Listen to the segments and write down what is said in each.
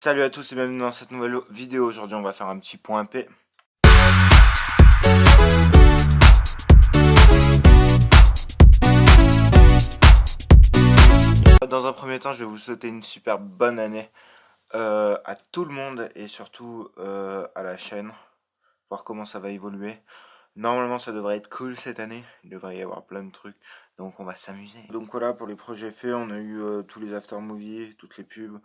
Salut à tous et bienvenue dans cette nouvelle vidéo. Aujourd'hui on va faire un petit point P. Dans un premier temps je vais vous souhaiter une super bonne année à tout le monde et surtout à la chaîne. Voir comment ça va évoluer. Normalement ça devrait être cool cette année. Il devrait y avoir plein de trucs. Donc on va s'amuser. Donc voilà, pour les projets faits, on a eu tous les after movies, toutes les pubs.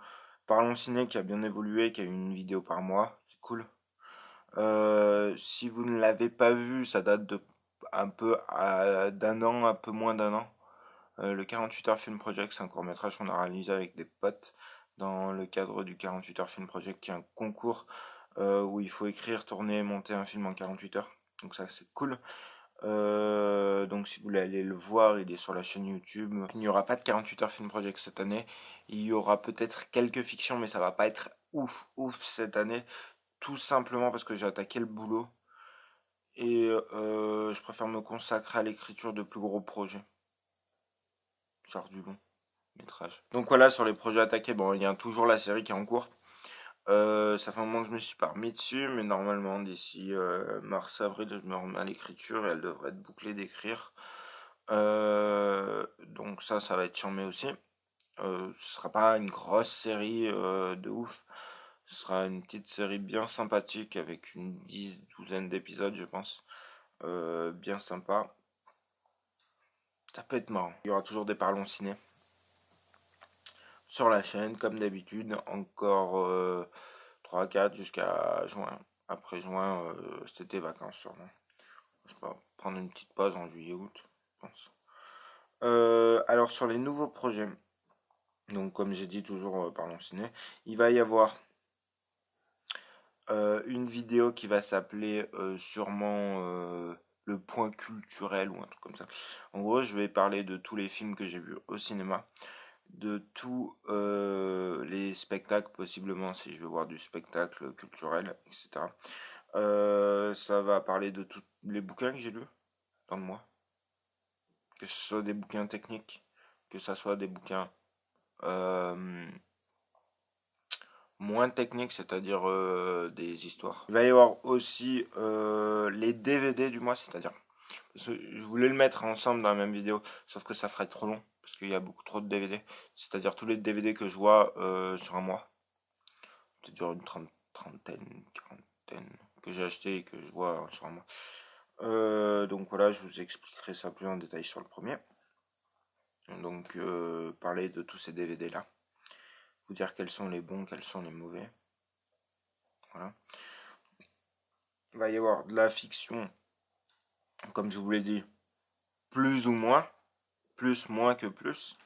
Parlons ciné qui a bien évolué, qui a eu une vidéo par mois. C'est cool. Si vous ne l'avez pas vu, ça date de d'un an, un peu moins d'un an. Le 48 heures Film Project, c'est un court-métrage qu'on a réalisé avec des potes dans le cadre du 48 heures Film Project, qui est un concours où il faut écrire, tourner et monter un film en 48 heures. Donc ça, c'est cool. Donc si vous voulez aller le voir, il est sur la chaîne YouTube. Il n'y aura pas de 48 heures Film Project cette année. Il y aura peut-être quelques fictions, mais ça va pas être ouf cette année. Tout simplement parce que j'ai attaqué le boulot et je préfère me consacrer à l'écriture de plus gros projets, genre du long métrage. Donc voilà, sur les projets attaqués, bon, il y a toujours la série qui est en cours. Ça fait un moment que je me suis pas remis dessus, mais normalement d'ici mars-avril, je me remets à l'écriture et elle devrait être bouclée d'écrire. Donc ça va être charmé aussi. Ce sera pas une grosse série de ouf. Ce sera une petite série bien sympathique avec une douzaine d'épisodes, je pense. Bien sympa. Ça peut être marrant. Il y aura toujours des parlons ciné sur la chaîne, comme d'habitude. Encore 3-4 jusqu'à juin. Après juin, c'était vacances sûrement. Je peux prendre une petite pause en juillet-août, je pense. Alors sur les nouveaux projets, donc comme j'ai dit toujours parlons ciné, il va y avoir une vidéo qui va s'appeler sûrement le point culturel ou un truc comme ça. En gros, je vais parler de tous les films que j'ai vus au cinéma, de tous les spectacles possiblement si je veux voir du spectacle culturel, etc. Ça va parler de tous les bouquins que j'ai lus dans le mois, que ce soit des bouquins techniques, que ce soit des bouquins moins technique, c'est-à-dire des histoires. Il va y avoir aussi les DVD du mois, c'est-à-dire, je voulais le mettre ensemble dans la même vidéo, sauf que ça ferait trop long, parce qu'il y a beaucoup trop de DVD, c'est-à-dire tous les DVD que je vois sur un mois, c'est-à-dire une trentaine, quarantaine, que j'ai acheté et que je vois sur un mois. Donc voilà, je vous expliquerai ça plus en détail sur le premier. Donc parler de tous ces DVD là, vous dire quels sont les bons, quels sont les mauvais. Voilà. Il va y avoir de la fiction, comme je vous l'ai dit, plus ou moins, plus, moins que plus.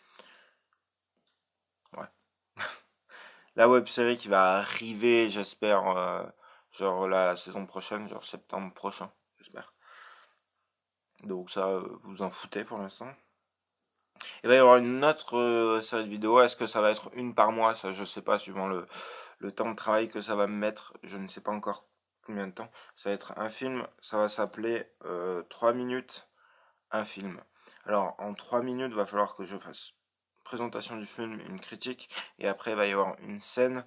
Ouais. La web série qui va arriver, j'espère, genre la saison prochaine, genre septembre prochain, j'espère. Donc ça, vous en foutez pour l'instant. Il va y avoir une autre série de vidéos. Est-ce que ça va être une par mois? Ça, je sais pas, suivant le temps de travail que ça va me mettre. Je ne sais pas encore combien de temps. Ça va être un film. Ça va s'appeler 3 minutes, un film. Alors, en 3 minutes, il va falloir que je fasse présentation du film, une critique. Et après, il va y avoir une scène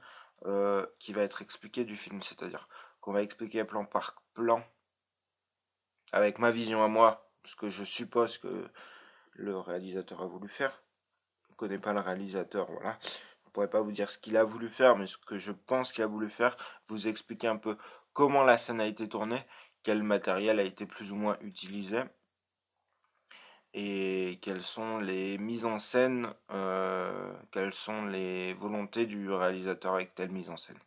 qui va être expliquée du film. C'est-à-dire qu'on va expliquer plan par plan, avec ma vision à moi, ce que je suppose que le réalisateur a voulu faire. Je ne connais pas le réalisateur, voilà. Je ne pourrais pas vous dire ce qu'il a voulu faire, mais ce que je pense qu'il a voulu faire, vous expliquer un peu comment la scène a été tournée, quel matériel a été plus ou moins utilisé, et quelles sont les mises en scène, quelles sont les volontés du réalisateur avec telle mise en scène.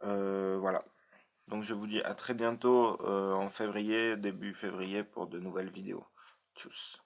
Voilà. Donc je vous dis à très bientôt en février, début février, pour de nouvelles vidéos. Tchuss.